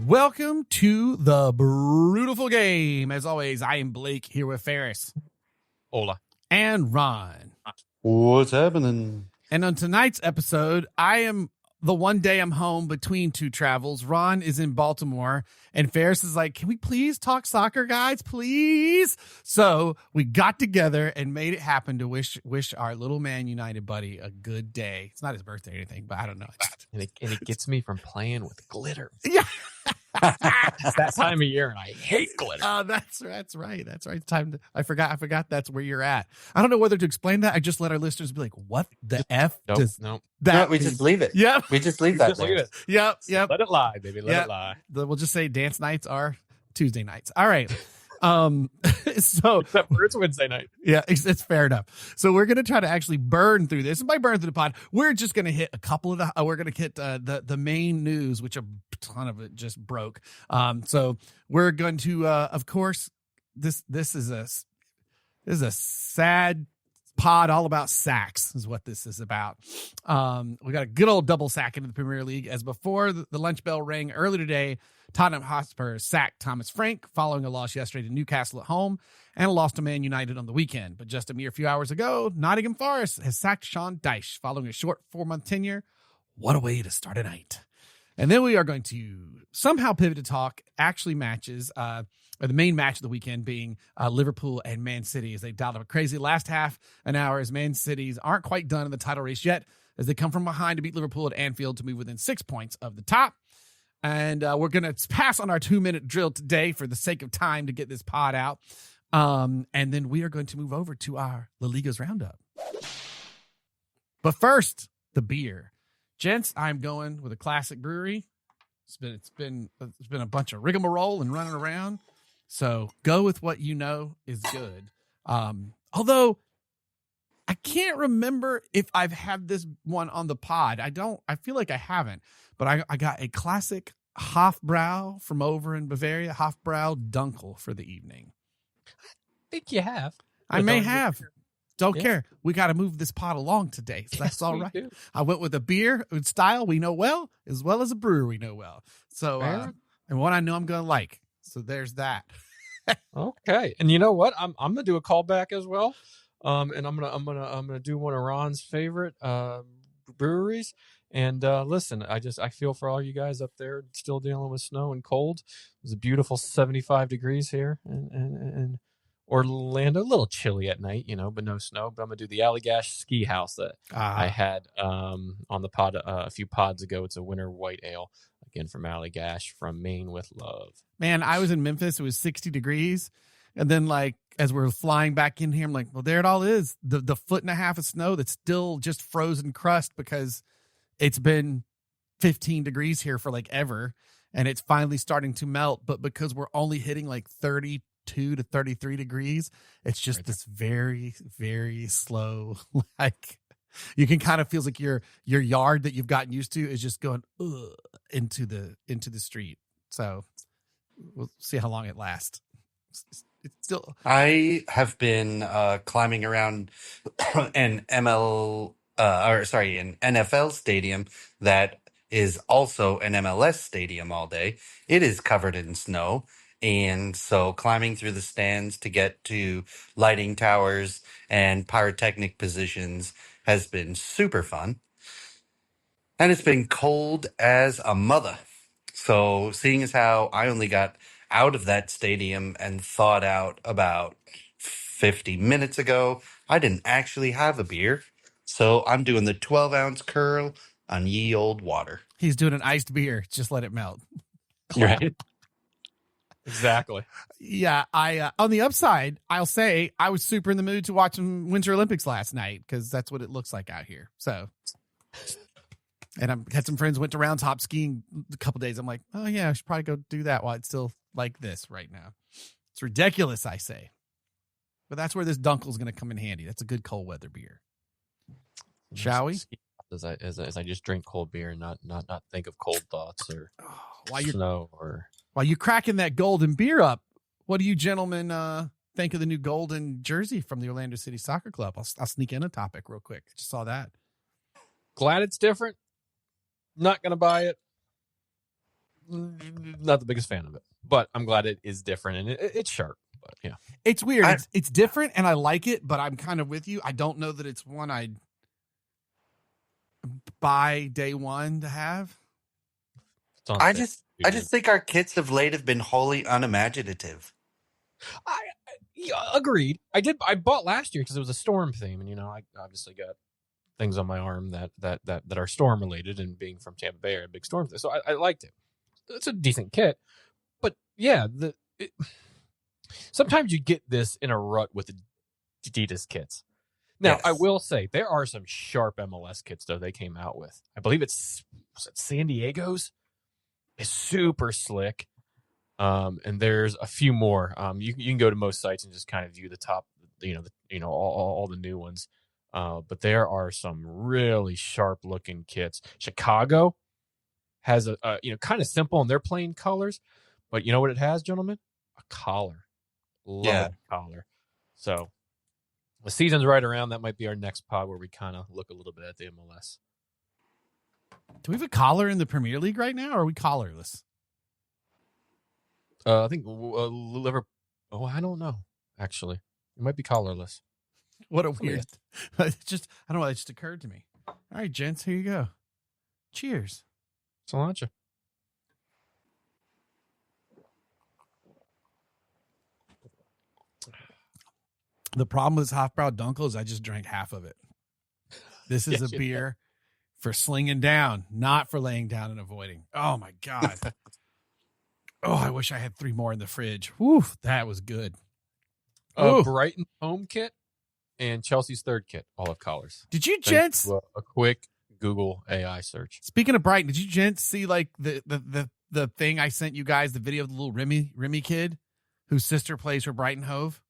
Welcome to the Brewtiful Game. As always, I am Blake here with Ferris. Hola. And Ron. What's happening? And on tonight's episode, I am the one day I'm home between two travels. Ron is in Baltimore, and Ferris is like, can we please talk soccer, guys, please? So we got together and made it happen to wish our little Man United buddy a good day. It's not his birthday or anything, but I don't know. And it gets me from playing with glitter. Yeah. It's that time of year, and I hate glitter. That's right. Time to, I forgot that's where you're at. I don't know whether to explain that. I just let our listeners be like, what the F does Nope. that we just leave it. Yep. We just leave that Just leave there. it. Yep. Let it lie, baby. Let it lie. We'll just say dance nights are Tuesday nights. All right. So Except for it's Wednesday night. yeah, it's fair enough. So we're going to try to actually burn through this. And by burn through the pod, we're just going to hit a couple of we're going to hit the main news, which a ton of it just broke. So we're going to, of course, this is a sad pod all about sacks is what this is about. We got a good old double sack into the Premier League as before the lunch bell rang early today. Tottenham Hotspur sacked Thomas Frank following a loss yesterday to Newcastle at home and a loss to Man United on the weekend. But just a mere few hours ago, Nottingham Forest has sacked Sean Dyche following a short 4-month tenure. What a way to start a night. And then we are going to somehow pivot to talk actually matches, or the main match of the weekend being Liverpool and Man City as they dialed up a crazy last half an hour as Man City's aren't quite done in the title race yet as they come from behind to beat Liverpool at Anfield to move within 6 points of the top. And we're going to pass on our 2-minute drill today for the sake of time to get this pod out. And then we are going to move over to our La Liga's roundup. But first, the beer. Gents, I'm going with a classic brewery. It's been a bunch of rigmarole and running around. So go with what you know is good. Although I can't remember if I've had this one on the pod. I feel like I haven't, but I got a classic Hofbrau from over in Bavaria, Hofbrau Dunkel for the evening. I think you have. I may have. Don't care. We got to move this pod along today. So that's all right. Do. I went with a beer style we know well as a brewer we know well. So, and one I know I'm going to like. So there's that. Okay. And you know what? I'm going to do a callback as well. And I'm gonna do one of Ron's favorite breweries. And listen, I feel for all you guys up there still dealing with snow and cold. It was a beautiful 75 degrees here and Orlando, a little chilly at night, but no snow. But I'm gonna do the Allagash Ski House that I had on the pod a few pods ago. It's a winter white ale again from Allagash from Maine with love. Man, I was in Memphis. It was 60 degrees, and then as we're flying back in here, I'm like, well, there it all is. The 1.5 feet of snow that's still just frozen crust because it's been 15 degrees here for ever, and it's finally starting to melt. But because we're only hitting 32 to 33 degrees, it's just right. This very, very slow, you can kind of feels like your yard that you've gotten used to is just going into the street. So we'll see how long it lasts. It's still. I have been climbing around an NFL stadium that is also an MLS stadium all day. It is covered in snow. And so climbing through the stands to get to lighting towers and pyrotechnic positions has been super fun. And it's been cold as a mother. So seeing as how I only got out of that stadium and thawed out about 50 minutes ago, I didn't actually have a beer. So I'm doing the 12-ounce curl on ye old water. He's doing an iced beer. Just let it melt. Right. Exactly. Yeah, I on the upside, I'll say I was super in the mood to watch some Winter Olympics last night because that's what it looks like out here. So, and I had some friends went to round top skiing a couple days. I'm like, oh yeah, I should probably go do that while it's still like this right now. It's ridiculous, I say, but that's where this Dunkel's going to come in handy. That's a good cold weather beer. Shall we? As I just drink cold beer and not think of cold thoughts or snow or. While you're cracking that golden beer up, what do you gentlemen think of the new golden jersey from the Orlando City Soccer Club? I'll sneak in a topic real quick. I just saw that. Glad it's different. Not going to buy it. not the biggest fan of it, but I'm glad it is different and it's sharp. But yeah, it's weird. It's different, and I like it, but I'm kind of with you. I don't know that it's one I'd buy day one to have. I just think our kits of late have been wholly unimaginative. I agreed. I bought last year because it was a storm theme, and I obviously got things on my arm that are storm related, and being from Tampa Bay, a big storm thing, so I liked it. It's a decent kit, but yeah, sometimes you get this in a rut with the Adidas kits. Now, yes. I will say there are some sharp MLS kits though they came out with. I believe was it San Diego's. It's super slick. And there's a few more. You can go to most sites and just kind of view the top, all the new ones. But there are some really sharp looking kits. Chicago has a kind of simple, and they're plain colors, but you know what it has, gentlemen? A collar. Love a collar. So the season's right around. That might be our next pod where we kind of look a little bit at the MLS. Do we have a collar in the Premier League right now, or are we collarless? I think Liverpool. Oh, I don't know. Actually, it might be collarless. What a weird. I don't know. It just occurred to me. All right, gents, here you go. Cheers. Cilantro. The problem with this Hofbrau Dunkel is I just drank half of it. This is a beer for slinging down, not for laying down and avoiding. Oh my God. Oh, I wish I had 3 more in the fridge. Whew, that was good. Brighton home kit and Chelsea's third kit, all have collars. Did you gents a quick Google AI search? Speaking of Brighton, did you gents see like the thing I sent you guys, the video of the little Remy kid whose sister plays for Brighton Hove?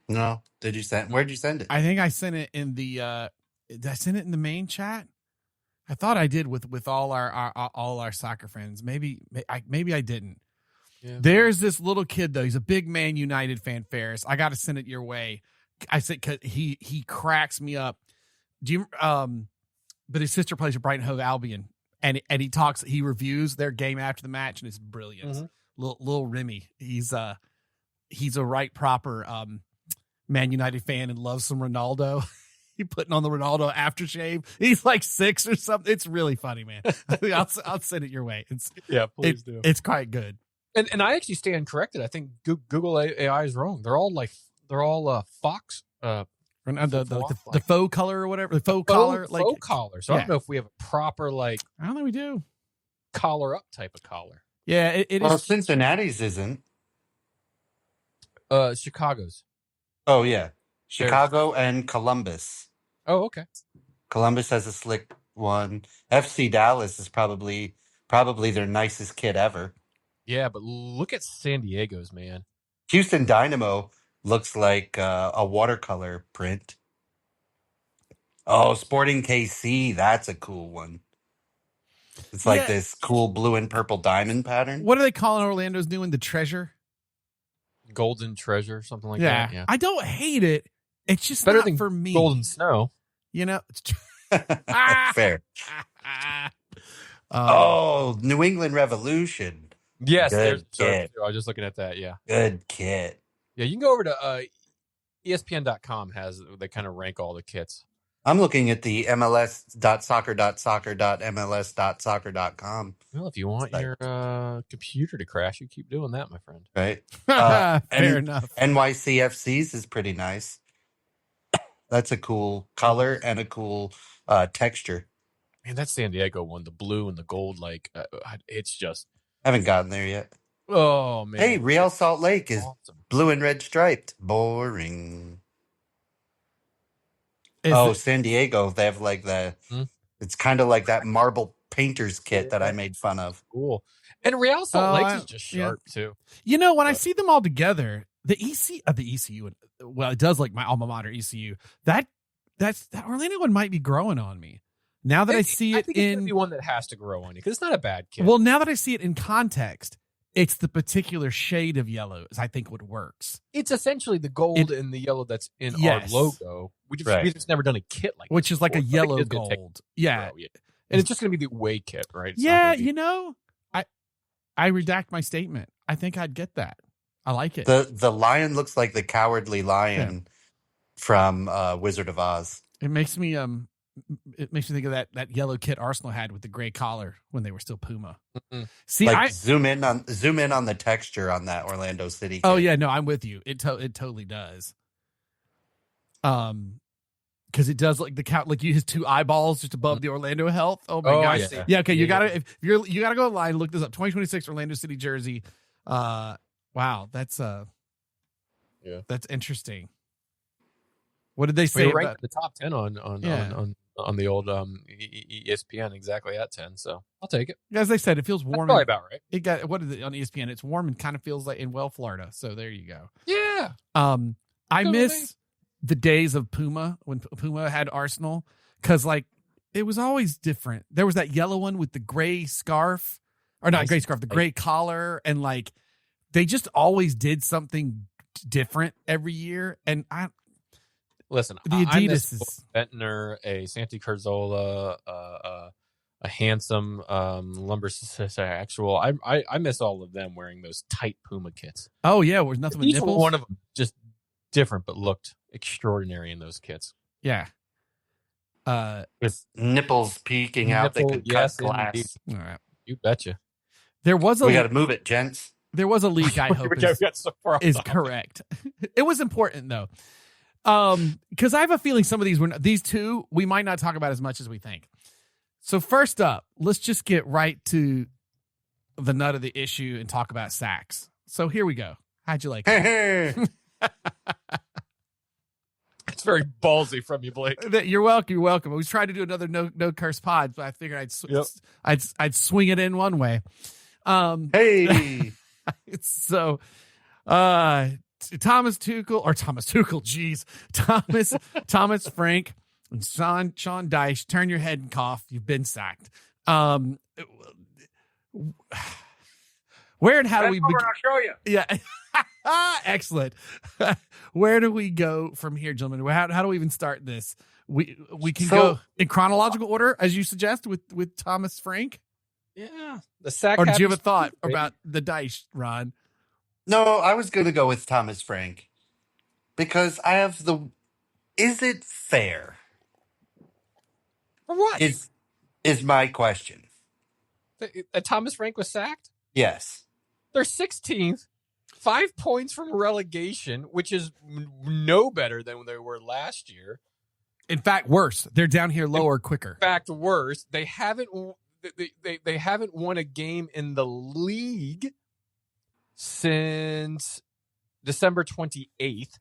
No. Where'd you send it? I think I sent it in the did I send it in the main chat? I thought I did with all our soccer friends. Maybe I didn't. Yeah. There's this little kid though. He's a big Man United fan. Ferris, I got to send it your way. I said cause he cracks me up. Do you? But his sister plays for Brighton Hove Albion, and he reviews their game after the match, and it's brilliant. Mm-hmm. Little Remy, he's a right proper Man United fan and loves some Ronaldo. He putting on the Ronaldo aftershave. He's like 6 or something. It's really funny, man. I'll send it your way. Please do. It's quite good. And I actually stand corrected. I think Google AI is wrong. They're all Fox. The faux color or whatever. The faux collar. Faux collar. So I don't know if we have a proper I don't think we do. Collar up type of collar. Yeah, it is. Well, Cincinnati's isn't. Chicago's. Oh yeah. Chicago and Columbus. Oh, okay. Columbus has a slick one. FC Dallas is probably their nicest kit ever. Yeah, but look at San Diego's, man. Houston Dynamo looks like a watercolor print. Oh, Sporting KC, that's a cool one. It's like this cool blue and purple diamond pattern. What are they calling Orlando's new one? The Treasure? Golden Treasure, something like that. Yeah. I don't hate it. It's just better not than for me. Golden Snow. Fair. New England Revolution. Yes, good kit. I was just looking at that. Yeah, good kit. Yeah, you can go over to ESPN.com. They kind of rank all the kits. I'm looking at the MLS.soccer.soccer.mls.soccer.com. Well, if you want your computer to crash, you keep doing that, my friend. Right. Fair enough. NYCFC's is pretty nice. That's a cool color and a cool texture. Man, that San Diego one, the blue and the gold, it's just... I haven't gotten there yet. Oh, man. Hey, Real Salt Lake is awesome. Blue and red striped. Boring. San Diego, they have like it's kind of like that marble painter's kit that I made fun of. Cool. And Real Salt Lake is just sharp, too. When I see them all together, the ECU, well, it does like my alma mater, ECU. That Orlando one might be growing on me. Now that I see it, I think it's gonna be one that has to grow on you because it's not a bad kit. Well, now that I see it in context, it's the particular shade of yellow I think what works. It's essentially the gold and the yellow that's in our logo. We've just never done a kit like which is like a yellow gold. Yeah. And it's just going to be the away kit, right? It's I redact my statement. I think I'd get that. I like it. The lion looks like the cowardly lion from Wizard of Oz. It makes me think of that yellow kit Arsenal had with the gray collar when they were still Puma. Mm-mm. See, Like zoom in on the texture on that Orlando City kit. Oh yeah, no, I'm with you. It totally does. Because it does like the count, like his two eyeballs just above the Orlando health. Oh my gosh, yeah. Okay, you gotta if you gotta go online, look this up. 2026 Orlando City jersey. Wow, that's interesting. What did they say? We ranked the top 10 on the old ESPN exactly at 10. So I'll take it. As they said, it feels warm. That's probably about right. It got what is it on ESPN? It's warm and kind of feels like in Florida. So there you go. Yeah. I miss the days of Puma when Puma had Arsenal because like it was always different. There was that yellow one with the gray scarf, or not gray scarf, the gray collar, and like they just always did something different every year. And listen, the Adidas is Ventnor, a Santi Cazorla, a handsome lumber actual. I miss all of them wearing those tight Puma kits. Oh yeah, there's nothing with each nipples. One of them just different, but looked extraordinary in those kits. Yeah. With nipples peeking out, they could cut glass. Indeed. All right, you betcha. There was we got to move it, gents. There was a leak. I hope is correct. It was important though, because I have a feeling some of these two we might not talk about as much as we think. So first up, let's just get right to the nut of the issue and talk about sacks. So here we go. How'd you like that? It's very ballsy from you, Blake. You're welcome. You're welcome. I was trying to do another no curse pod, but I figured I'd swing it in one way. Hey. So, Thomas Tuchel, geez, Thomas Frank and Sean Dyche, turn your head and cough. You've been sacked. Where and how do we begin? I'll show you. Yeah. Excellent. Where do we go from here, gentlemen? How do we even start this? We can go in chronological order, as you suggest, with Thomas Frank. Yeah, the sack. Or did you have a thought about the Dyche, Ron? No, I was going to go with Thomas Frank because I have is it fair? For what? Is my question. Thomas Frank was sacked? Yes. They're 16th, 5 points from relegation, which is no better than they were last year. In fact, worse. They're down here lower quicker. In fact, worse. They haven't won a game in the league since December 28th.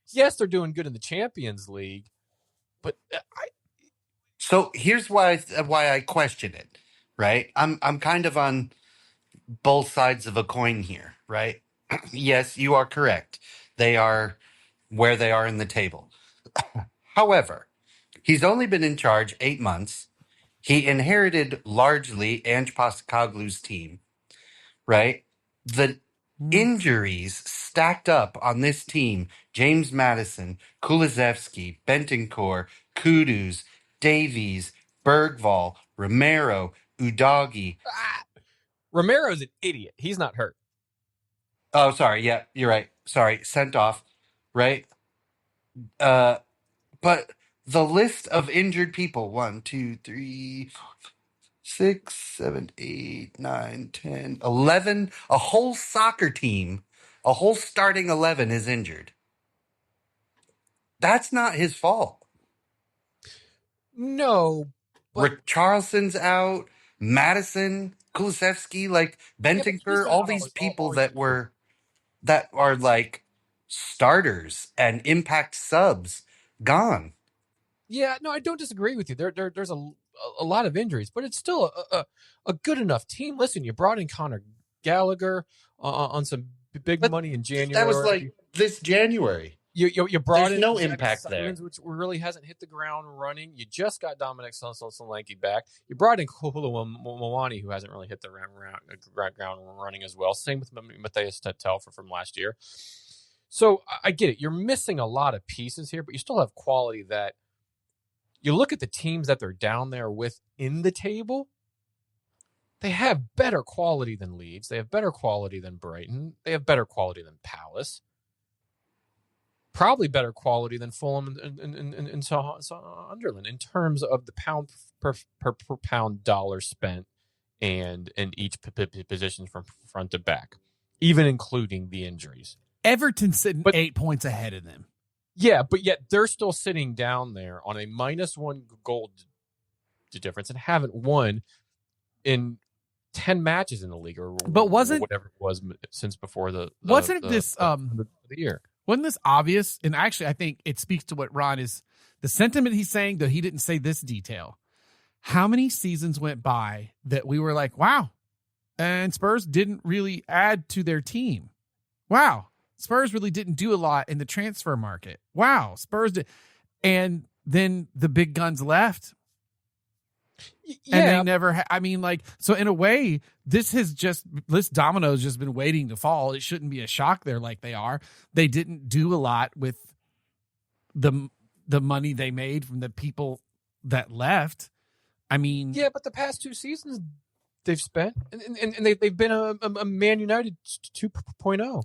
Yes, they're doing good in the Champions League, but So here's why I question it, right? I'm kind of on both sides of a coin here, right? Yes, you are correct. They are where they are in the table. However, he's only been in charge 8 months. He inherited largely Ange Postecoglou's team, right? The injuries stacked up on this team: James Madison, Kulusevski, Bentancur, Kudus, Davies, Bergvall, Romero, Udogie. Romero's an idiot. He's not hurt. Oh, sorry. Yeah, you're right. Sorry. Sent off, right? But the list of injured people: 1, 2, 3, 6, 7, 8, 9, 10, 11. A whole soccer team, a whole starting 11 is injured. That's not his fault. No. But Charleston's out, Madison, Kulusevski, like Bentancur, all these people that are like starters and impact subs gone. Yeah, no, I don't disagree with you. There's a lot of injuries, but it's still a good enough team. Listen, you brought in Conor Gallagher on some big money in January. That was like this January. You brought in no Jack impact Simons, there, which really hasn't hit the ground running. You just got Dominic Solanke back. You brought in Kolo Mwani, who hasn't really hit the ground running as well. Same with Matthias Tetel from last year. So I get it. You're missing a lot of pieces here, but you still have quality. That you look at the teams that they're down there with in the table. They have better quality than Leeds. They have better quality than Brighton. They have better quality than Palace. Probably better quality than Fulham and Sunderland in terms of the pound per pound dollar spent and in each position from front to back, even including the injuries. Everton's sitting 8 points ahead of them. Yeah, but yet they're still sitting down there on a -1 goal difference and haven't won in 10 matches in the league, or whatever it was since before the year. Wasn't this obvious? And actually, I think it speaks to what Ron is, the sentiment he's saying, though he didn't say this detail. How many seasons went by that we were like, wow, and Spurs didn't really add to their team. Wow, Spurs really didn't do a lot in the transfer market. Wow, Spurs did. And then the big guns left. Yeah. And they never, so in a way, this domino's just been waiting to fall. It shouldn't be a shock there like they are. They didn't do a lot with the money they made from the people that left. Yeah, but the past 2 seasons they've spent, and they've been a Man United 2.0.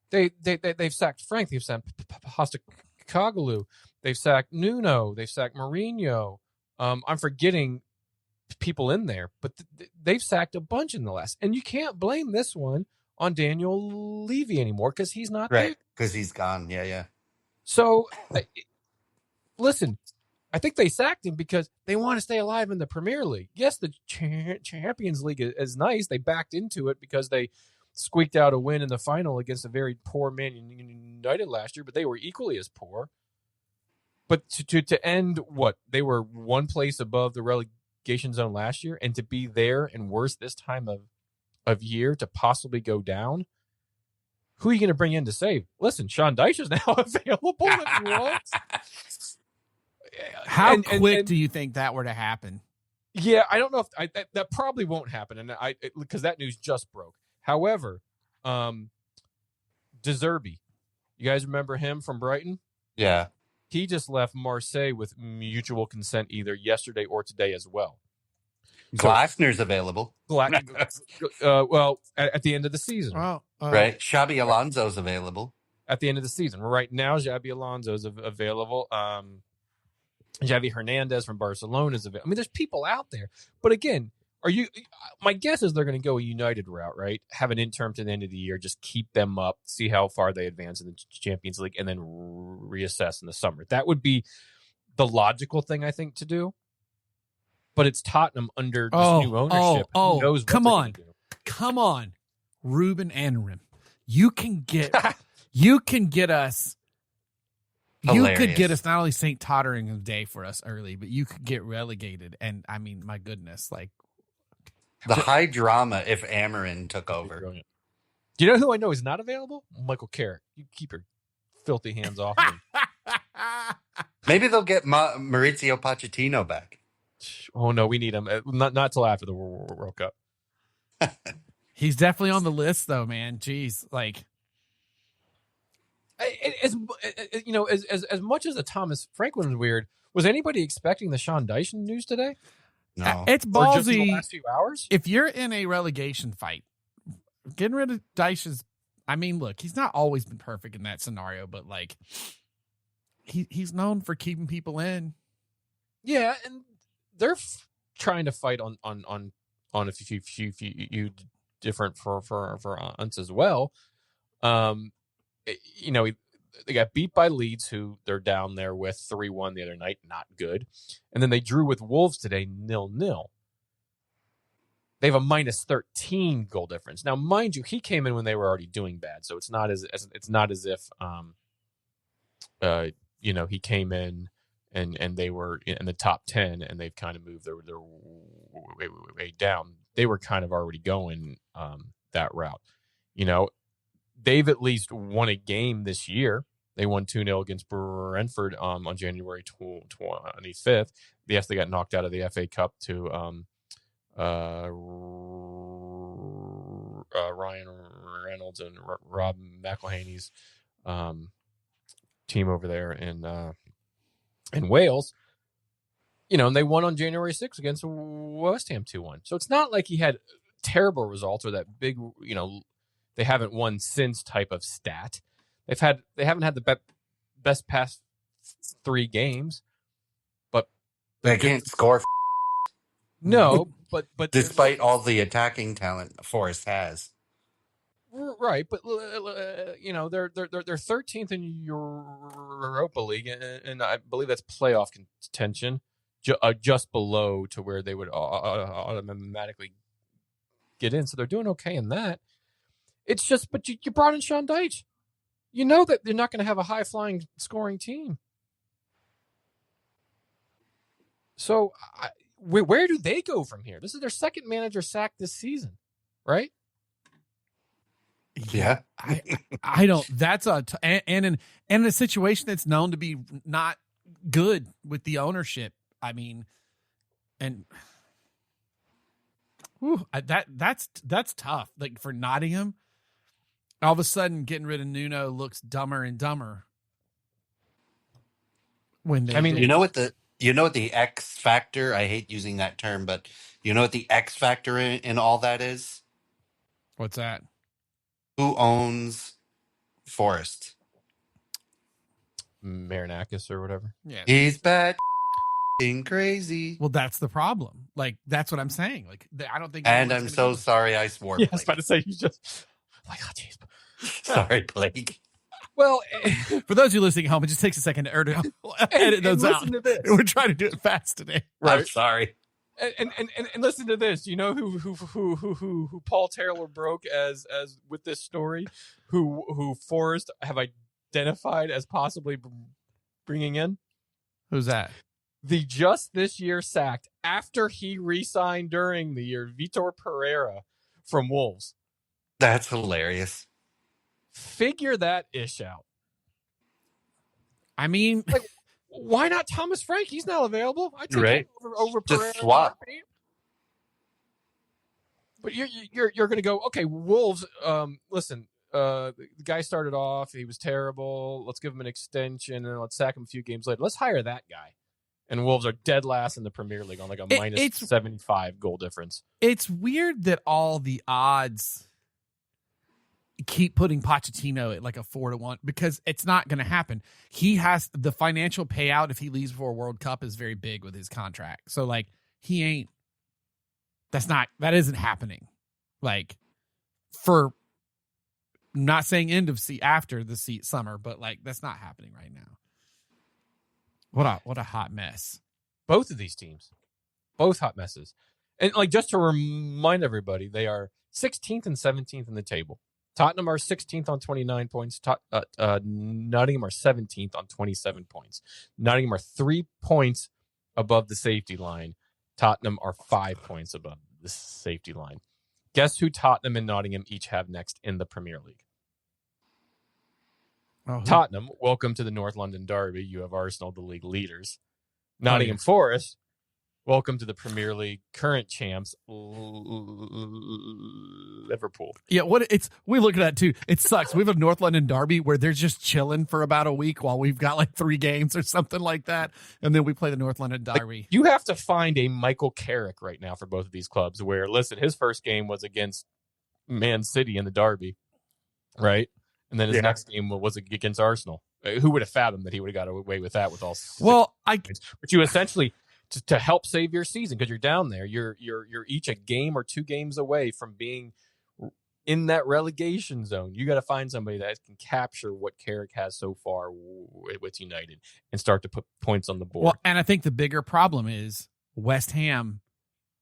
They've sacked Frank, they've sacked Postecoglou, they've sacked Nuno, they've sacked Mourinho. I'm forgetting people in there, but they've sacked a bunch in the last. And you can't blame this one on Daniel Levy anymore because he's not right, because he's gone. Yeah. So, listen, I think they sacked him because they want to stay alive in the Premier League. Yes, the Champions League is nice. They backed into it because they squeaked out a win in the final against a very poor Man United last year, but they were equally as poor. But to end what they were 1 place above the relegation zone last year, and to be there and worse this time of year to possibly go down, who are you going to bring in to save? Listen, Sean Dyche is now available if you want. How quick do you think that were to happen? Yeah, I don't know if that probably won't happen, and because that news just broke. However, De Zerbi, you guys remember him from Brighton? Yeah. He just left Marseille with mutual consent either yesterday or today as well. Glasner's available. Well, at the end of the season. Right. Xabi Alonso's available. At the end of the season. Right now, Xabi Alonso's available. Xavi Hernandez from Barcelona is available. There's people out there. But again, my guess is they're going to go a United route, right? Have an interim to the end of the year, just keep them up, see how far they advance in the Champions League, and then reassess in the summer. That would be the logical thing, I think, to do. But it's Tottenham under this new ownership. Who knows what come they're on. gonna do. Come on. Ruben Amorim. You can get us. Hilarious. You could get us not only St. Tottering of Day for us early, but you could get relegated. And my goodness, the high drama if Amorim took over. Brilliant. Do you know who I know is not available? Michael Carrick. You keep your filthy hands off of him. Maybe they'll get Maurizio Pochettino back. Oh no, we need him. Not till after the World Cup. He's definitely on the list, though, man. Jeez, as much as the Thomas Franklin was weird, was anybody expecting the Sean Dyche news today? No, it's Or just in ballsy. the last few hours. If you're in a relegation fight, getting rid of Dyche is. Look, he's not always been perfect in that scenario, but he's known for keeping people in. Yeah, and they're trying to fight on a few different fronts as well. They got beat by Leeds, who they're down there with 3-1 the other night, not good. And then they drew with Wolves today, 0-0. They have a -13 goal difference. Now, mind you, he came in when they were already doing bad, so it's not as if he came in and they were in the top 10 and they've kind of moved their way down. They were kind of already going that route. They've at least won a game this year. They won 2-0 against Brentford on January 25th. Yes, they got knocked out of the FA Cup to Ryan Reynolds and Rob McElhaney's team over there in Wales. And they won on January 6th against West Ham 2-1. So it's not like he had terrible results or that big, they haven't won since type of stat. They haven't had the best past 3 games, but They can't score. No, but Despite all the attacking talent Forest has. Right, but they're 13th in Europa League, and I believe that's playoff contention, just below to where they would automatically get in. So they're doing okay in that. It's just, but you brought in Sean Dyche. You know that they're not going to have a high flying scoring team. So where do they go from here? This is their second manager sacked this season, right? Yeah. I don't. That's and in a situation that's known to be not good with the ownership. I mean, and that's tough. Like for Nottingham, all of a sudden getting rid of Nuno looks dumber and dumber. You know what the X factor? I hate using that term, but you know what the X factor in all that is? What's that? Who owns Forest? Marinakis or whatever. Yeah, he's bad, crazy. Well, that's the problem. Like that's what I'm saying. Like I don't think. And I'm so sorry I swore. Yeah, I was about to say you just. Like, oh, jeez. Sorry, Blake. Well, for those of you listening at home, it just takes a second to edit those out. To this. We're trying to do it fast today. Right? I'm sorry. And listen to this. You know who Paul Taylor broke as with this story, who Forrest have identified as possibly bringing in? Who's that? The just this year sacked after he re-signed during the year, Vitor Pereira from Wolves. That's hilarious. Figure that ish out. I mean, like, why not Thomas Frank? He's not available. I take right. over Just Pereira. swap. But you're going to go, okay, Wolves. Listen, the guy started off. He was terrible. Let's give him an extension and let's sack him a few games later. Let's hire that guy. And Wolves are dead last in the Premier League on like a minus 75 goal difference. It's weird that all the odds keep putting Pochettino at like a 4-1 because it's not going to happen. He has the financial payout if he leaves for a World Cup is very big with his contract. So like that isn't happening. Like for not saying end of after the summer, but like that's not happening right now. What a hot mess. Both of these teams, both hot messes. And like just to remind everybody, they are 16th and 17th in the table. Tottenham are 16th on 29 points. Nottingham are 17th on 27 points. Nottingham are 3 points above the safety line. Tottenham are 5 points above the safety line. Guess who Tottenham and Nottingham each have next in the Premier League? Oh, Tottenham, welcome to the North London Derby. You have Arsenal, the league leaders. Nottingham Forest, welcome to the Premier League current champs, Liverpool. Yeah, we look at that too. It sucks. We have a North London derby where they're just chilling for about a week while we've got like 3 games or something like that, and then we play the North London derby. Like, you have to find a Michael Carrick right now for both of these clubs. Where listen, his first game was against Man City in the derby, right? And then his next game was against Arsenal. Who would have fathomed that he would have got away with that with all? But you essentially. To help save your season because you're down there. You're each a game or 2 games away from being in that relegation zone. You got to find somebody that can capture what Carrick has so far with United and start to put points on the board. Well, and I think the bigger problem is West Ham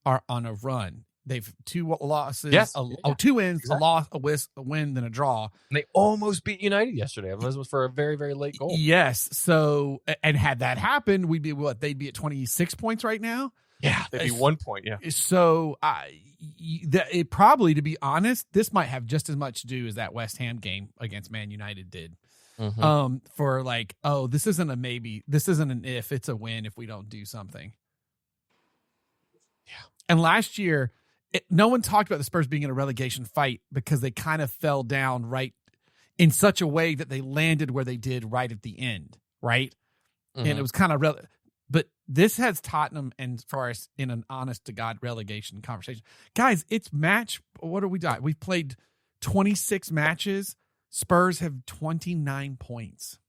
are on a run. They've 2 losses, 2 wins, exactly. A loss, a win, then a draw. And they almost beat United yesterday. It was for a very, very late goal. Yes. So, and had that happened, we'd be they'd be at 26 points right now. Yeah, they'd be 1 point. Yeah. So, it probably, to be honest, this might have just as much to do as that West Ham game against Man United did. Mm-hmm. For like, this isn't a maybe, this isn't an if, it's a win if we don't do something. Yeah. And last year. No one talked about the Spurs being in a relegation fight because they kind of fell down right in such a way that they landed where they did right at the end, right? Mm-hmm. And it was kind of but This has Tottenham and Forest in an honest to God relegation conversation. Guys, it's match. What are we doing? We've played 26 matches. Spurs have 29 points.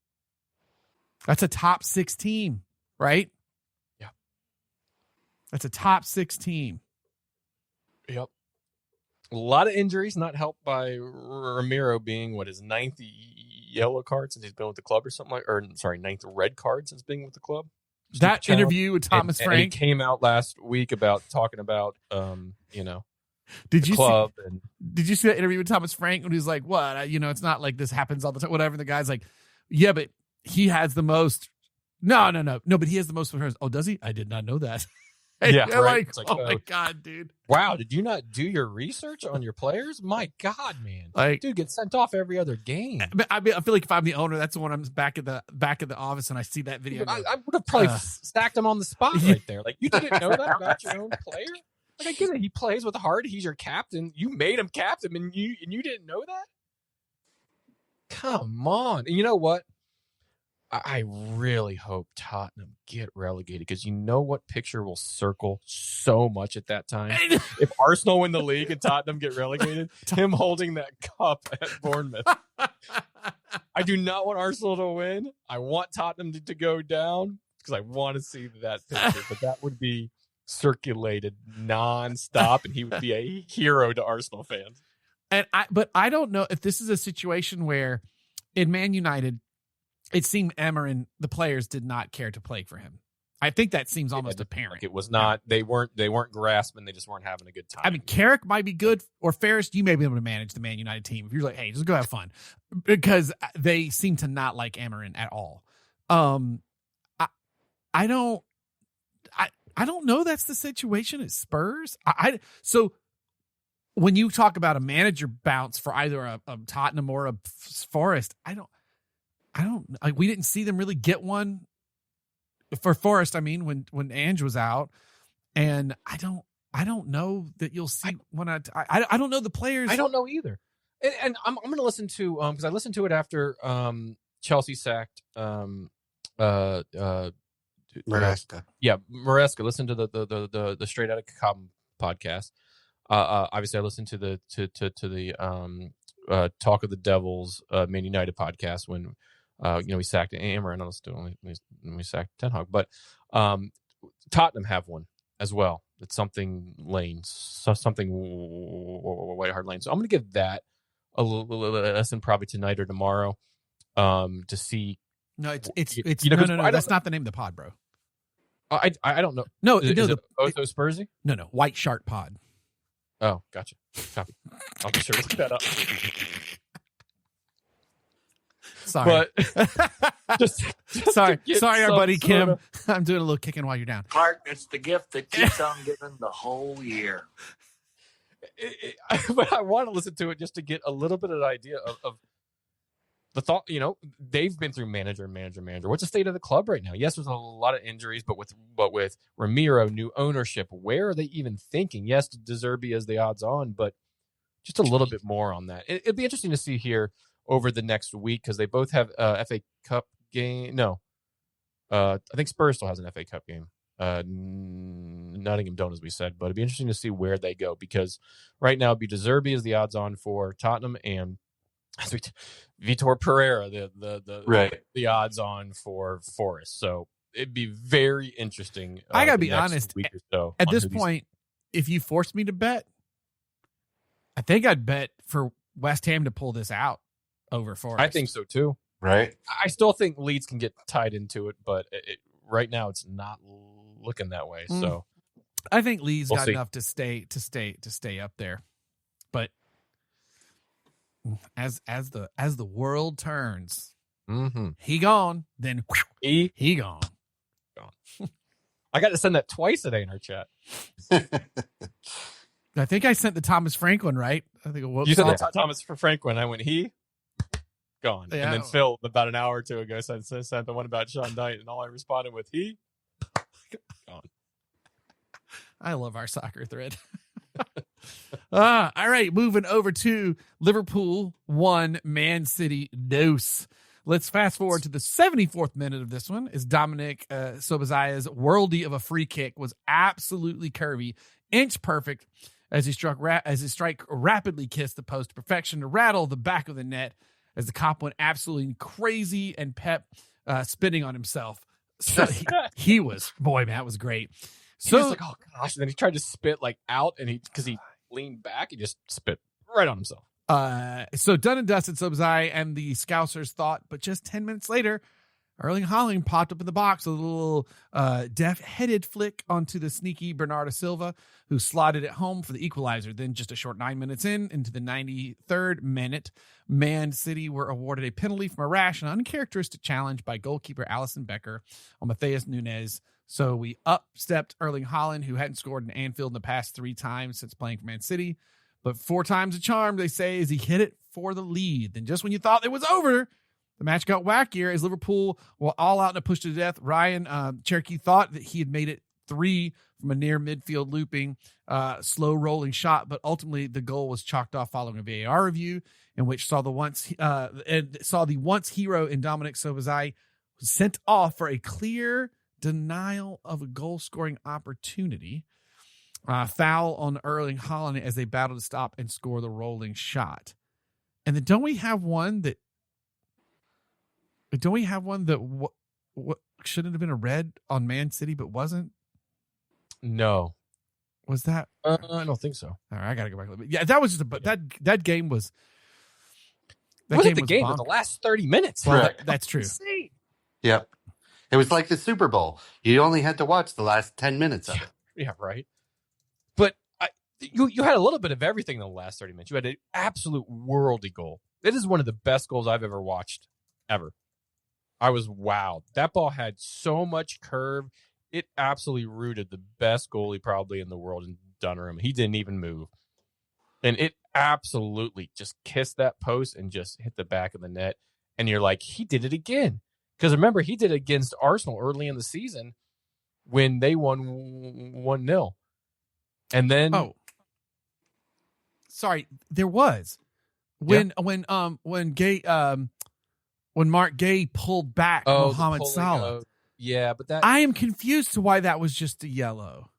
That's a top 6 team, right? Yeah. That's a top 6 team. Yep. A lot of injuries, not helped by Ramiro being his 9th yellow card since he's been with the club or something ninth red card since being with the club. That interview with Thomas Frank. And he came out last week talking about Did you club did you see that interview with Thomas Frank when he's like, what? It's not like this happens all the time, whatever. And the guy's like, yeah, but he has the most. No, but he has the most for hers. Oh, does he? I did not know that. Yeah, right. Like, oh my God, dude. Wow, did you not do your research on your players? My God, man. Like, dude gets sent off every other game. I feel like if I'm the owner, that's the one I'm back at the office and I see that video. I would have probably stacked him on the spot right there. Like, you didn't know that about your own player? Like, I get it. He plays with heart. He's your captain. You made him captain, and you didn't know that? Come on. And you know what? I really hope Tottenham get relegated because you know what picture will circle so much at that time? If Arsenal win the league and Tottenham get relegated, him holding that cup at Bournemouth. I do not want Arsenal to win. I want Tottenham to go down because I want to see that picture. But that would be circulated nonstop, and he would be a hero to Arsenal fans. But I don't know if this is a situation where in Man United, it seemed Emery, the players did not care to play for him. I think that seems almost apparent. Like it was not. They weren't grasping. They just weren't having a good time. I mean, Carrick might be good, or Ferris, you may be able to manage the Man United team if you're like, hey, just go have fun, because they seem to not like Emery at all. I don't know. That's the situation at Spurs. So when you talk about a manager bounce for either a Tottenham or a Forest, we didn't see them really get one for Forest. I mean, when Ange was out, and I don't know that you'll see I don't know the players. I don't know either. And I'm going to listen to, cause I listened to it after, Chelsea sacked, Maresca. Maresca. Listen to the Straight Outta Compton podcast. Obviously I listened to the Talk of the Devils, Man United podcast when, we sacked Amber and we sacked Ten Hag, but Tottenham have one as well. It's something Lane, something White Hart Lane. So I'm going to give that a little lesson probably tonight or tomorrow to see. No, it's no. That's not the name of the pod, bro. I don't know. No, is it Otho Spursy? No, White Shark Pod. Oh, gotcha. Copy. I'll be sure to look that up. Sorry. But just sorry, our buddy Kim. I'm doing a little kicking while you're down. Clark, it's the gift that keeps on giving the whole year. But I want to listen to it just to get a little bit of an idea of the thought. They've been through manager. What's the state of the club right now? Yes, there's a lot of injuries, but with Ramiro, new ownership, where are they even thinking? Yes, De Zerbi as the odds on, but just a little bit more on that. It'd be interesting to see here over the next week because they both have FA Cup game. No, I think Spurs still has an FA Cup game. Nottingham don't, as we said, but it'd be interesting to see where they go because right now it'd be De Zerbi as the odds on for Tottenham and Vitor Pereira the odds on for Forest. So it'd be very interesting. I gotta be honest. Week or so at this point, if you forced me to bet, I think I'd bet for West Ham to pull this out over Forest. I think so too. Right. I still think Leeds can get tied into it, but right now it's not looking that way. So I think Leeds got enough to stay up there. But as the world turns, he gone, then he gone. I got to send that twice today in our chat. I think I sent the Thomas Franklin, right? I think you sent the Thomas for Franklin. I went gone, yeah. And then Phil about an hour or two ago sent the one about Sean Dyche, and all I responded with gone. I love our soccer thread. All right, moving over to Liverpool 1, Man City dose. Let's fast forward to the 74th minute of this one. Is Dominic Sobozaya's worldie of a free kick was absolutely curvy, inch perfect, as his strike rapidly kissed the post to perfection to rattle the back of the net as the cop went absolutely crazy and Pep spitting on himself. So he was, boy, man, that was great. So So he was like, oh gosh, and then he tried to spit like out, and because he leaned back, he just spit right on himself. So done and dusted, Sobzai and the Scousers thought, but just 10 minutes later, Erling Haaland popped up in the box with a little deft-headed flick onto the sneaky Bernardo Silva, who slotted it home for the equalizer. Then just a short 9 minutes into the 93rd minute, Man City were awarded a penalty from a rash and uncharacteristic challenge by goalkeeper Alisson Becker on Matheus Nunes. So we up-stepped Erling Haaland, who hadn't scored in Anfield in the past 3 times since playing for Man City. But 4 times a charm, they say, as he hit it for the lead. Then just when you thought it was over, the match got wackier as Liverpool were all out in a push to death. Ryan Cherokee thought that he had made it 3 from a near midfield looping, slow rolling shot, but ultimately the goal was chalked off following a VAR review, in which saw the once hero in Dominic Szoboszlai was sent off for a clear denial of a goal scoring opportunity. Foul on Erling Haaland as they battled to stop and score the rolling shot. And then don't we have one that what shouldn't have been a red on Man City but wasn't? No. Was that? I don't think so. All right, I gotta go back a little bit. Yeah, that was just that game was. It wasn't the game, it was the last 30 minutes. Well, that's true. Yep. It was like the Super Bowl. You only had to watch the last 10 minutes of it. Yeah, right. But you had a little bit of everything in the last 30 minutes. You had an absolute worldly goal. It is one of the best goals I've ever watched, ever. I was wowed. That ball had so much curve. It absolutely rooted the best goalie probably in the world in Donnarumma. He didn't even move. And it absolutely just kissed that post and just hit the back of the net. And you're like, he did it again. Because remember, he did it against Arsenal early in the season when they won 1-0. And then... Oh. Sorry, there was. When Mark Gay pulled back Mohamed Salah. Yeah, but that... I am confused to why that was just a yellow.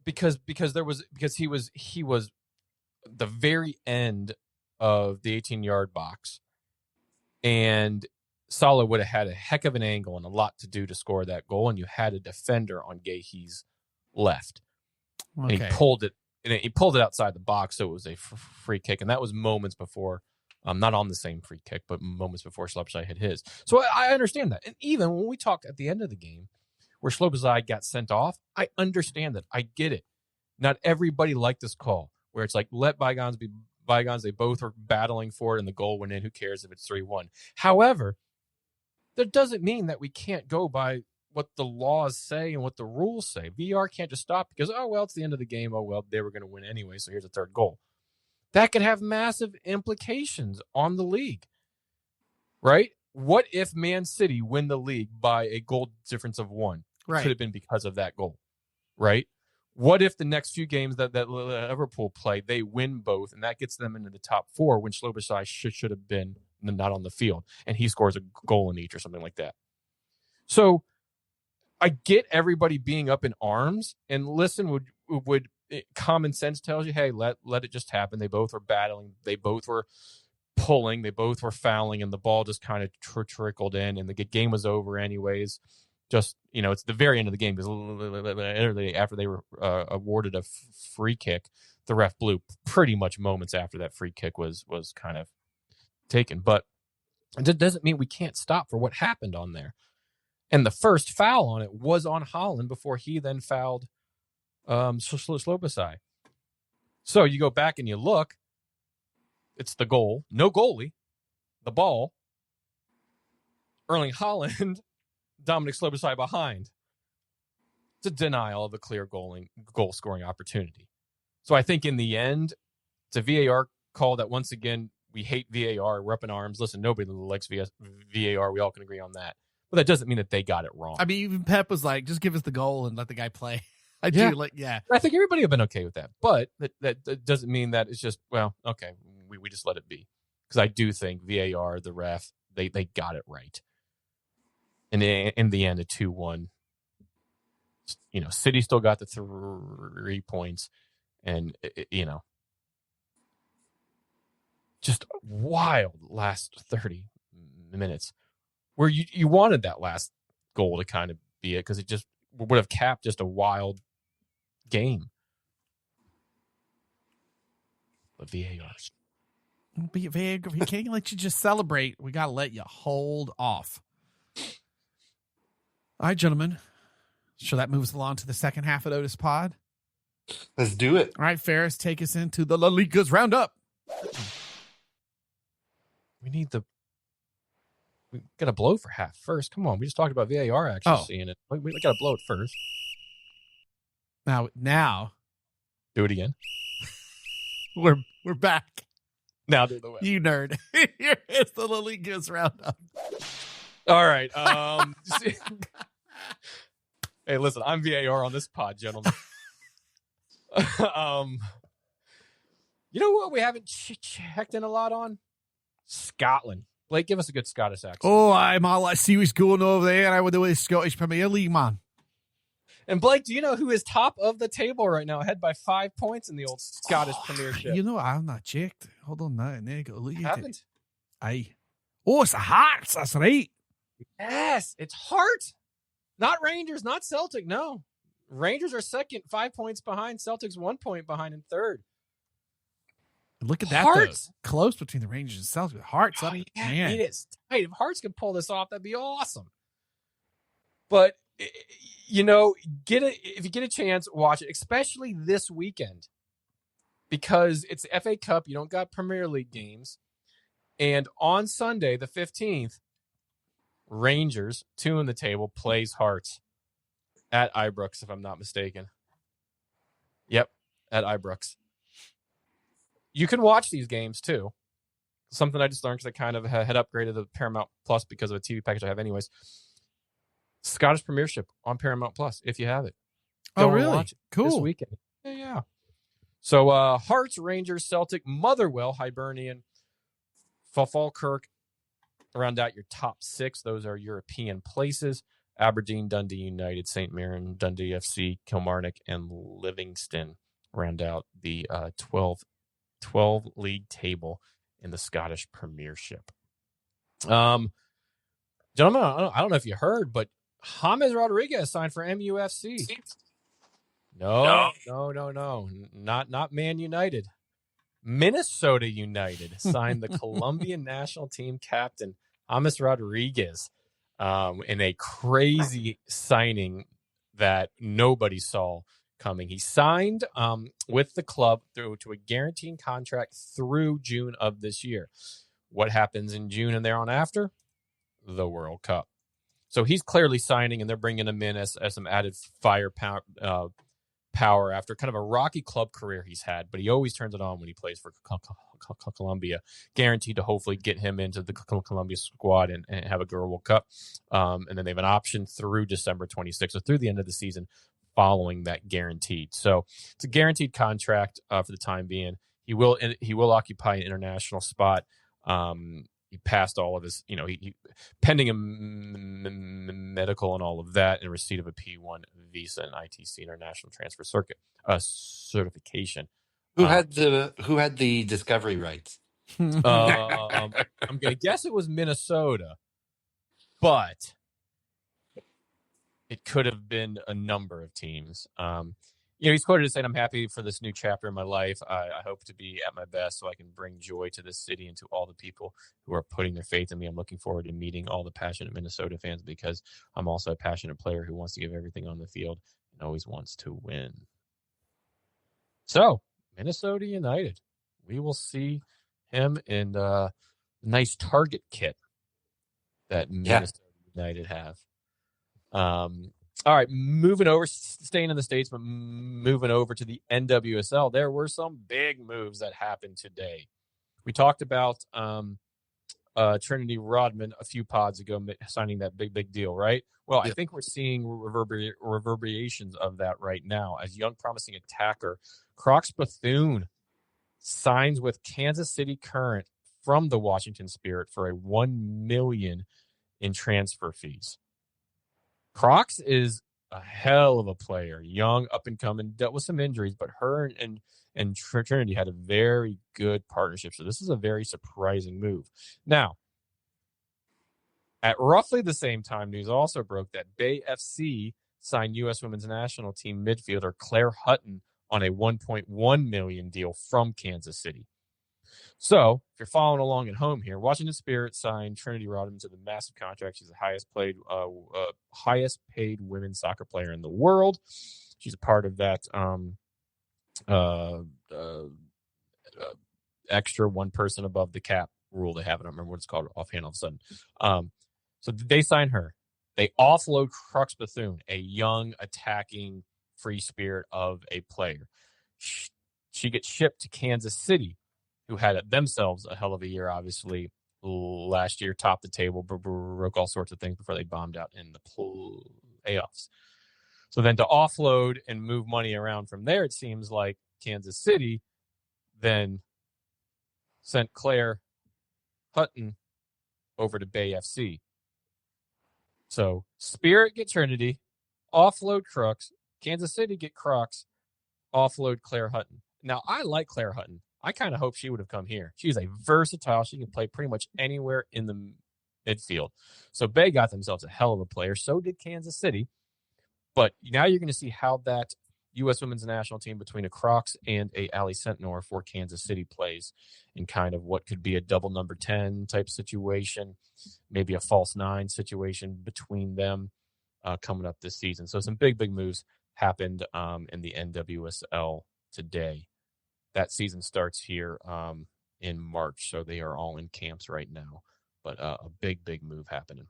Because he was the very end of the 18-yard box, and Salah would have had a heck of an angle and a lot to do to score that goal, and you had a defender on Gay's left. Okay. And he pulled it outside the box, so it was a free kick, and that was moments before, not on the same free kick, but moments before Slobozai hit his. So I understand that. And even when we talked at the end of the game, where Slobozai got sent off, I understand that. I get it. Not everybody liked this call, where it's like, let bygones be bygones. They both were battling for it, and the goal went in. Who cares if it's 3-1? However, that doesn't mean that we can't go by what the laws say and what the rules say. VR can't just stop because, oh, well, it's the end of the game. Oh, well, they were going to win anyway, so here's a third goal. That could have massive implications on the league, right? What if Man City win the league by a goal difference of 1? Right. Could have been because of that goal, right? What if the next few games that Liverpool play, they win both, and that gets them into the top 4 when Slobozai should have been not on the field, and he scores a goal in each or something like that. So I get everybody being up in arms, and listen, would common sense tells you, hey, let it just happen. They both were battling. They both were pulling. They both were fouling, and the ball just kind of trickled in, and the game was over anyways. Just, it's the very end of the game because after they were awarded a free kick, the ref blew pretty much moments after that free kick was kind of taken. But it doesn't mean we can't stop for what happened on there. And the first foul on it was on Haaland before he then fouled Slobozai. So you go back and you look, it's the goal, no goalie, the ball, Erling Haaland, Dominic Slobozai behind. It's a denial of a clear goal-scoring opportunity. So I think in the end, it's a VAR call that, once again, we hate VAR. We're up in arms. Listen, nobody likes VAR. We all can agree on that. But that doesn't mean that they got it wrong. I mean, even Pep was like, just give us the goal and let the guy play. I think everybody have been okay with that. But that doesn't mean that it's just, well, okay, we just let it be. Because I do think VAR, the ref, They got it right. And in the end, a 2-1. City still got the 3 points, and just wild last 30 minutes where you wanted that last goal to kind of be it, because it just would have capped just a wild game. But VARs. We can't let you just celebrate. We got to let you hold off. All right, gentlemen. Sure, that moves along to the second half of Otis Pod. Let's do it. All right, Ferris, take us into the La Liga's roundup. We got to blow for half first. Come on, we just talked about VAR actually seeing it. We got to blow it first. Now, do it again. We're back. Now do the way. You nerd. Here's the La Liga's roundup. All right. Hey, listen, I'm VAR on this pod, gentlemen. You know what we haven't checked in a lot on? Scotland. Blake, give us a good Scottish accent. Oh, I'm all I see what's going over there. I would do the Scottish Premier League, man. And Blake, do you know who is top of the table right now, ahead by 5 points in the old Scottish Premiership? I'm not checked. Hold on now. There you go. Look at Haven't? it. Aye. Oh, it's the Hearts. That's right. Yes, it's Heart. Not Rangers, not Celtic, no. Rangers are second, 5 points behind. Celtics 1 point behind in third. Look at that, Hearts. though. Close between the Rangers and Celtics. Hearts. Man. It is tight. If Hearts could pull this off, that'd be awesome. But, if you get a chance, watch it, especially this weekend. Because it's the FA Cup. You don't got Premier League games. And on Sunday, the 15th, Rangers, 2 in the table, plays Hearts at Ibrox, if I'm not mistaken. Yep, at Ibrox. You can watch these games, too. Something I just learned because I kind of had upgraded the Paramount Plus because of a TV package I have anyways. Scottish Premiership on Paramount Plus, if you have it. Oh, really? Watch it cool. This weekend. Yeah. So, Hearts, Rangers, Celtic, Motherwell, Hibernian, Falkirk. Round out your top 6. Those are European places. Aberdeen, Dundee United, St. Mirren, Dundee FC, Kilmarnock, and Livingston round out the 12 league table in the Scottish Premiership. Gentlemen, I don't know if you heard, but James Rodriguez signed for MUFC. No. Not Man United. Minnesota United signed the Colombian national team captain, James Rodriguez, in a crazy signing that nobody saw coming. He signed with the club through to a guaranteed contract through June of this year. What happens in June and thereon after? The World Cup. So he's clearly signing, and they're bringing him in as some added power after kind of a rocky club career he's had, but he always turns it on when he plays for Colombia, guaranteed to hopefully get him into the Colombia squad and have a World Cup. And then they have an option through December 26th, so through the end of the season following that guaranteed. So it's a guaranteed contract for the time being. He will occupy an international spot. He passed all of his, he pending a medical and all of that, and receipt of a P1 visa and ITC International Transfer Circuit certification. Who had the discovery rights? I'm gonna guess it was Minnesota, but it could have been a number of teams. He's quoted as saying, "I'm happy for this new chapter in my life. I hope to be at my best so I can bring joy to this city and to all the people who are putting their faith in me. I'm looking forward to meeting all the passionate Minnesota fans because I'm also a passionate player who wants to give everything on the field and always wants to win." So, Minnesota United. We will see him in a nice Target kit that Minnesota United have. All right, moving over, staying in the States, but moving over to the NWSL. There were some big moves that happened today. We talked about Trinity Rodman a few pods ago signing that big deal, right? Well, I think we're seeing reverberations of that right now as young promising attacker Crocs Bethune signs with Kansas City Current from the Washington Spirit for a $1 million in transfer fees. Crocs is a hell of a player, young, up and coming, dealt with some injuries, but her and Trinity had a very good partnership. So this is a very surprising move. Now, at roughly the same time, news also broke that Bay FC signed U.S. Women's National Team midfielder Claire Hutton on a $1.1 million deal from Kansas City. So, if you're following along at home here, Washington Spirit signed Trinity Rodham to the massive contract. She's the highest paid women's soccer player in the world. She's a part of that extra one person above the cap rule they have. I don't remember what it's called offhand all of a sudden. So they sign her. They offload Crux Bethune, a young, attacking, free spirit of a player. She gets shipped to Kansas City, who had themselves a hell of a year, obviously, last year, topped the table, broke all sorts of things before they bombed out in the playoffs. So then to offload and move money around from there, it seems like Kansas City then sent Claire Hutton over to Bay FC. So Spirit get Trinity, offload Crux, Kansas City get Crocs, offload Claire Hutton. Now, I like Claire Hutton. I kind of hope she would have come here. She's a versatile. She can play pretty much anywhere in the midfield. So Bay got themselves a hell of a player. So did Kansas City. But now you're going to see how that U.S. Women's National Team between a Crocs and a Ally Centenor for Kansas City plays in kind of what could be a double number 10 type situation, maybe a false 9 situation between them coming up this season. So some big moves happened in the NWSL today. That season starts here in March, so they are all in camps right now. But a big move happening.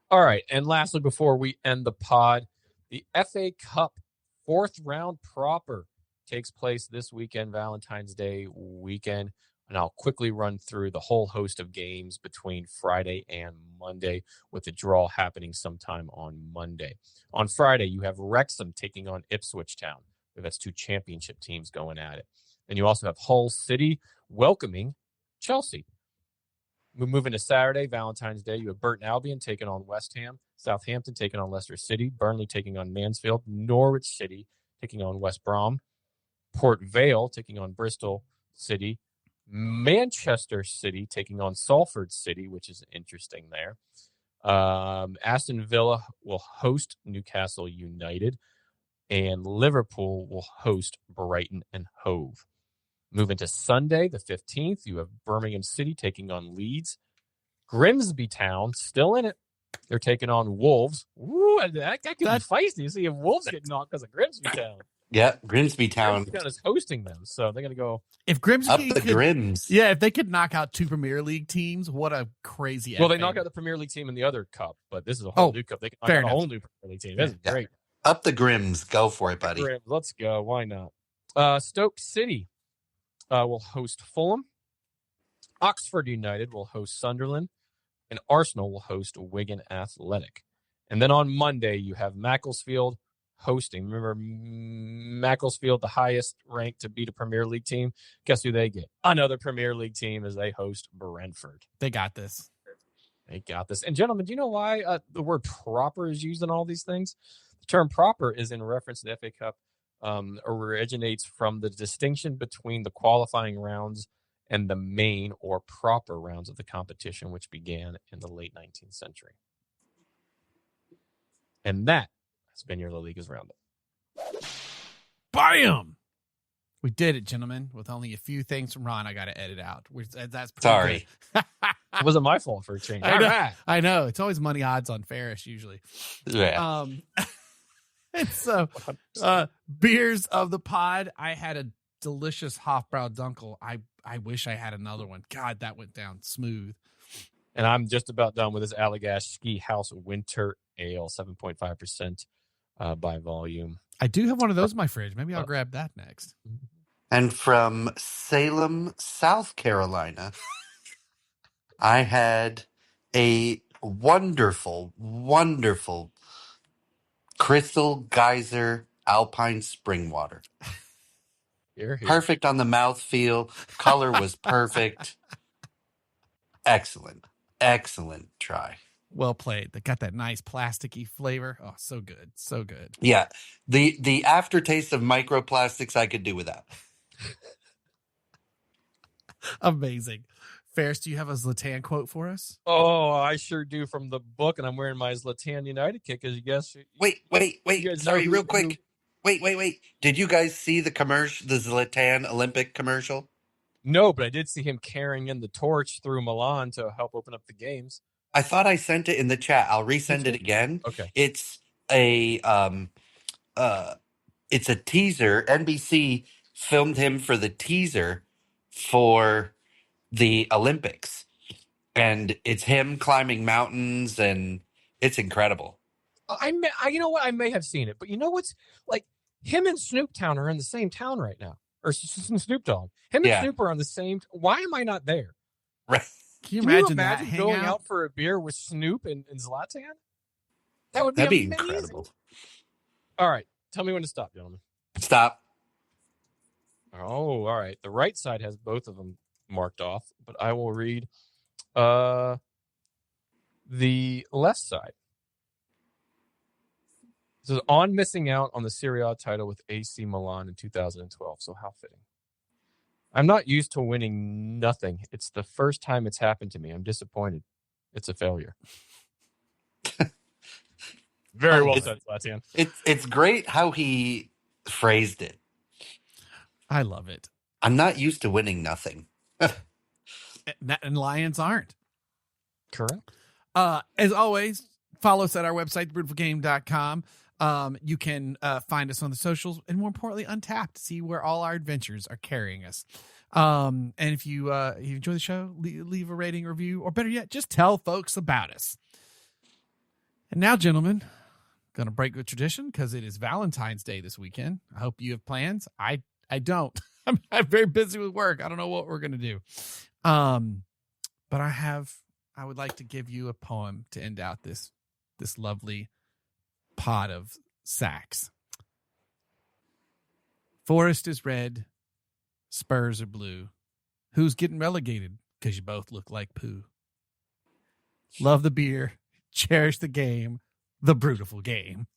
All right, and lastly, before we end the pod, the FA Cup 4th round proper takes place this weekend, Valentine's Day weekend, and I'll quickly run through the whole host of games between Friday and Monday, with the draw happening sometime on Monday. On Friday, you have Wrexham taking on Ipswich Town. That's 2 championship teams going at it. And you also have Hull City welcoming Chelsea. We're moving to Saturday, Valentine's Day. You have Burton Albion taking on West Ham, Southampton taking on Leicester City, Burnley taking on Mansfield, Norwich City taking on West Brom, Port Vale taking on Bristol City, Manchester City taking on Salford City, which is interesting there. Aston Villa will host Newcastle United, and Liverpool will host Brighton and Hove. Moving to Sunday, the 15th, you have Birmingham City taking on Leeds. Grimsby Town, still in it. They're taking on Wolves. Ooh, that could be feisty. You see if Wolves get knocked because of Grimsby Town. Yeah, Grimsby Town. Grimsby Town is hosting them, so they're going to go. If Grimsby up the Grims. Yeah, if they could knock out 2 Premier League teams, what a crazy. Well, they knocked out the Premier League team in the other cup, but this is a whole new cup. They can knock out a whole new Premier League team. That's great. Up the Grims. Go for it, buddy. Grims. Let's go. Why not? Stoke City will host Fulham. Oxford United will host Sunderland. And Arsenal will host Wigan Athletic. And then on Monday, you have Macclesfield hosting. Remember, Macclesfield, the highest rank to beat a Premier League team. Guess who they get? Another Premier League team as they host Brentford. They got this. They got this. And gentlemen, do you know why the word proper is used in all these things? The term proper is in reference to the FA Cup, originates from the distinction between the qualifying rounds and the main or proper rounds of the competition, which began in the late 19th century. And that has been your La Liga's Roundup. Bam! We did it, gentlemen, with only a few things from Ron I got to edit out. That's sorry. It wasn't my fault for a change. I know. It's always money odds on Ferris, usually. Yeah. And so, beers of the pod, I had a delicious Hofbrau Dunkel. I wish I had another one. God, that went down smooth. And I'm just about done with this Allagash Ski House Winter Ale, 7.5% by volume. I do have one of those in my fridge. Maybe I'll grab that next. And from Salem, South Carolina, I had a wonderful Crystal Geyser Alpine Spring Water. Here, here. Perfect on the mouthfeel. Color was perfect. Excellent. Excellent try. Well played. They got that nice plasticky flavor. Oh, so good. So good. Yeah. The aftertaste of microplastics I could do without. Amazing. Ferris, do you have a Zlatan quote for us? Oh, I sure do from the book, and I'm wearing my Zlatan United kit because you guess. Wait. You guys know Sorry, who- real quick. Wait. Did you guys see the Zlatan Olympic commercial? No, but I did see him carrying in the torch through Milan to help open up the games. I thought I sent it in the chat. I'll resend Did it you? again. Okay. It's a it's a teaser. NBC filmed him for the teaser for the Olympics. And it's him climbing mountains, and it's incredible. You know what? I may have seen it, but you know what's like? Him and Snoop Town are in the same town right now, or Snoop Dogg. Him and Yeah. Snoop are on the same. Why am I not there? Right. Can you Can imagine, you that imagine going hangout? out for a beer with Snoop and Zlatan? That would be That'd be amazing. incredible. All right, tell me when to stop, gentlemen. Stop. Oh, all right. The right side has both of them marked off, but I will read the left side. It says, on missing out on the Serie A title with AC Milan in 2012. So how fitting. I'm not used to winning nothing. It's the first time it's happened to me. I'm disappointed. It's a failure. Very well said, Zlatan. It's great how he phrased it. I love it. I'm not used to winning nothing. And Lions aren't. Correct. As always, follow us at our website, brewtifulgame.com. You can find us on the socials, and more importantly, Untapped, to see where all our adventures are carrying us. And if you enjoy the show, leave a rating, review, or better yet, just tell folks about us. And now, gentlemen, going to break with tradition because it is Valentine's Day this weekend. I hope you have plans. I don't. I'm very busy with work. I don't know what we're going to do. But I would like to give you a poem to end out this lovely pot of sacks. Forest is red, Spurs are blue. Who's getting relegated? Because you both look like poo. Love the beer, cherish the game, the Brewtiful Game.